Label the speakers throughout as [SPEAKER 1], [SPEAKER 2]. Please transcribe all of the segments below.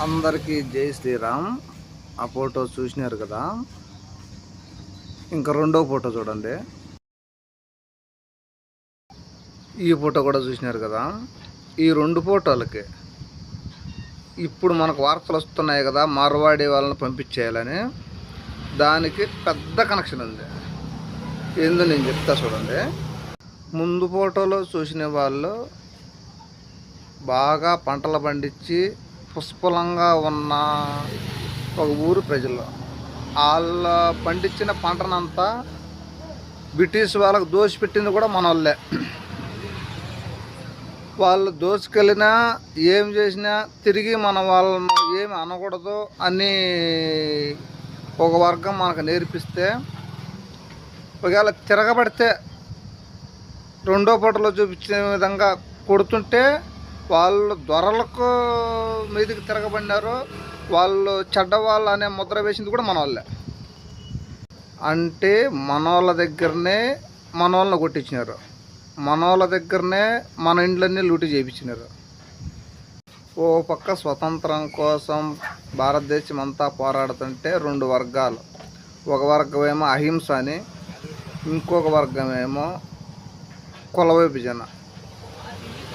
[SPEAKER 1] అందరికీ జై శ్రీరామ్. ఆ ఫోటో చూసినారు కదా. ఇంకా రెండో ఫోటో చూడండి. ఈ ఫోటో కూడా చూసినారు కదా. ఈ రెండు ఫోటోలకి ఇప్పుడు మనకు వార్తలు వస్తున్నాయి కదా, మార్వాడి వాళ్ళని పంపించేయాలని. దానికి పెద్ద కనెక్షన్ ఉంది. ఏందో నేను చెప్తా చూడండి. ముందు ఫోటోలో చూసిన వాళ్ళు బాగా పంటలు పండించి పుష్కలంగా ఉన్న ఒక ఊరు ప్రజలు, వాళ్ళ పండించిన పంటనంతా బ్రిటిష్ వాళ్ళకు దోచిపెట్టింది కూడా మన వాళ్ళే. వాళ్ళు దోచుకెళ్ళినా ఏం చేసినా తిరిగి మన వాళ్ళను ఏమి అనకూడదు అని ఒక వర్గం మనకు నేర్పిస్తే, ఒకవేళ తిరగబడితే రెండో ఫోటోలో చూపించిన విధంగా కొడుతుంటే వాళ్ళు దొరలకు మీదకి తిరగబడినారు. వాళ్ళు చెడ్డవాళ్ళు అనే ముద్ర వేసింది కూడా మన వాళ్ళే. అంటే మన వాళ్ళ దగ్గరనే మన వాళ్ళని కొట్టించినారు, మన వాళ్ళ దగ్గరనే మన ఇండ్లన్నీ లూటి చేయించినారు. ఓ పక్క స్వతంత్రం కోసం భారతదేశం అంతా పోరాడుతుంటే రెండు వర్గాలు, ఒక వర్గమేమో అహింస అని, ఇంకొక వర్గమేమో కుల విభజన.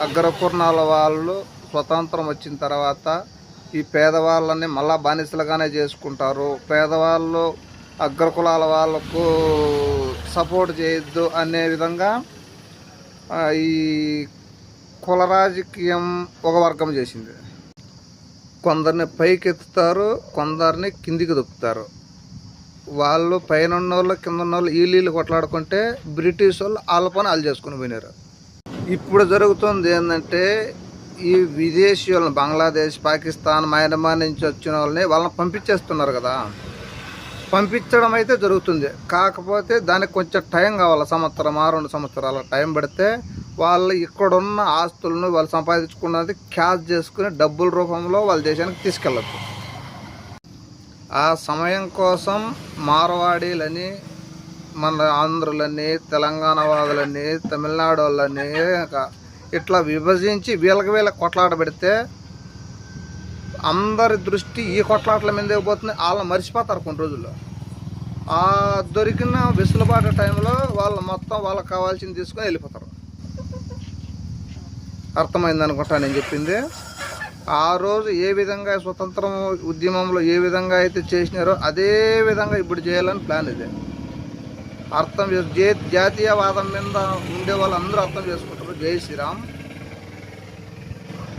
[SPEAKER 1] అగ్రకుర్ణాల వాళ్ళు స్వతంత్రం వచ్చిన తర్వాత ఈ పేదవాళ్ళని మళ్ళా బానిసలుగానే చేసుకుంటారు, పేదవాళ్ళు అగ్రకులాల వాళ్ళకు సపోర్ట్ చేయొద్దు అనే విధంగా ఈ కుల రాజకీయం ఒక వర్గం చేసింది. కొందరిని పైకి ఎత్తుతారు, కొందరిని కిందికి దొక్కుతారు. వాళ్ళు పైన ఉన్న వాళ్ళు కింద ఉన్న వాళ్ళు వీళ్ళు కొట్లాడుకుంటే బ్రిటిష్ వాళ్ళు వాళ్ళ పని వాళ్ళు చేసుకుని పోయినారు. ఇప్పుడు జరుగుతుంది ఏంటంటే, ఈ విదేశీ వాళ్ళని బంగ్లాదేశ్, పాకిస్తాన్, మయన్మార్ నుంచి వచ్చిన వాళ్ళని పంపించేస్తున్నారు కదా. పంపించడం అయితే జరుగుతుంది, కాకపోతే దానికి కొంచెం టైం కావాలి. సంవత్సరం 2 సంవత్సరాల టైం పడితే వాళ్ళు ఇక్కడున్న ఆస్తులను వాళ్ళు సంపాదించుకున్నది క్యాష్ చేసుకుని డబ్బుల రూపంలో వాళ్ళ దేశానికి తీసుకెళ్ళచ్చు. ఆ సమయం కోసం మార్వాడీలని, మన ఆంధ్రులని, తెలంగాణ వాళ్ళని, తమిళనాడు వాళ్ళని ఇట్లా విభజించి వీళ్ళకి కొట్లాట పెడితే అందరి దృష్టి ఈ కొట్లాటల మీదే పోతుంది. వాళ్ళని మర్చిపోతారు కొన్ని రోజుల్లో. ఆ దొరికిన వెసులుబాటు టైంలో వాళ్ళు మొత్తం వాళ్ళకి కావాల్సింది తీసుకొని వెళ్ళిపోతారు. అర్థమైంది అనుకుంటా నేను చెప్పింది. ఆ రోజు ఏ విధంగా స్వతంత్రం ఉద్యమంలో ఏ విధంగా అయితే చేసినారో అదే విధంగా ఇప్పుడు చేయాలని ప్లాన్ ఇది. అర్థం జాతీయవాదం మీద ఉండే వాళ్ళు అందరూ అర్థం చేసుకుంటారు. జై శ్రీరామ్.